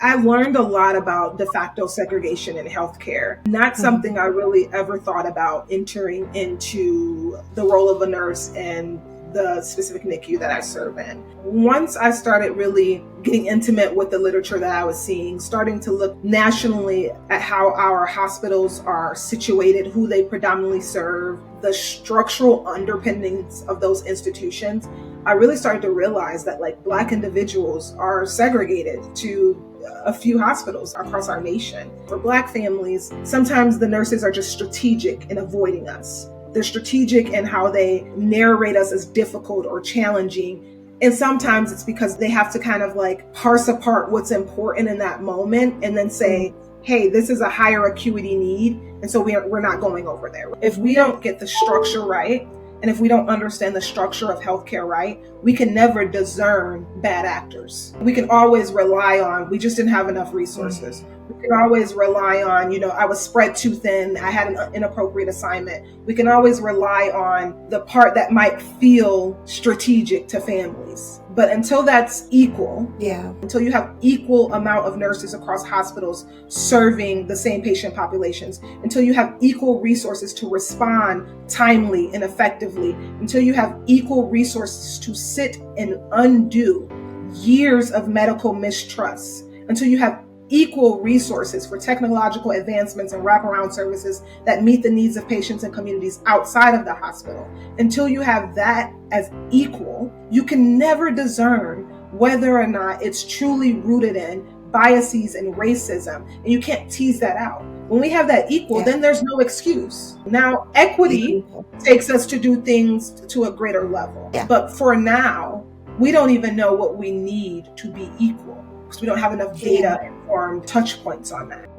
I learned a lot about de facto segregation in healthcare. Not something I really ever thought about entering into the role of a nurse and the specific NICU that I serve in. Once I started really getting intimate with the literature that I was seeing, starting to look nationally at how our hospitals are situated, who they predominantly serve, the structural underpinnings of those institutions, I really started to realize that Black individuals are segregated to a few hospitals across our nation. For Black families, sometimes the nurses are just strategic in avoiding us. They're strategic in how they narrate us as difficult or challenging. And sometimes it's because they have to kind of parse apart what's important in that moment and then say, hey, this is a higher acuity need. And so we're not going over there. If we don't get the structure right, and if we don't understand the structure of healthcare right, we can never discern bad actors. We can always rely on, we just didn't have enough resources. We can always rely on, I was spread too thin, I had an inappropriate assignment. We can always rely on the part that might feel strategic to families. But until that's equal, until you have equal amount of nurses across hospitals serving the same patient populations, until you have equal resources to respond timely and effectively, until you have equal resources to sit and undo years of medical mistrust, until you have equal resources for technological advancements and wraparound services that meet the needs of patients and communities outside of the hospital. Until you have that as equal, you can never discern whether or not it's truly rooted in biases and racism, and you can't tease that out. When we have that equal, then there's no excuse. Now, equity takes us to do things to a greater level. But for now, we don't even know what we need to be equal, because we don't have enough data-informed touch points on that.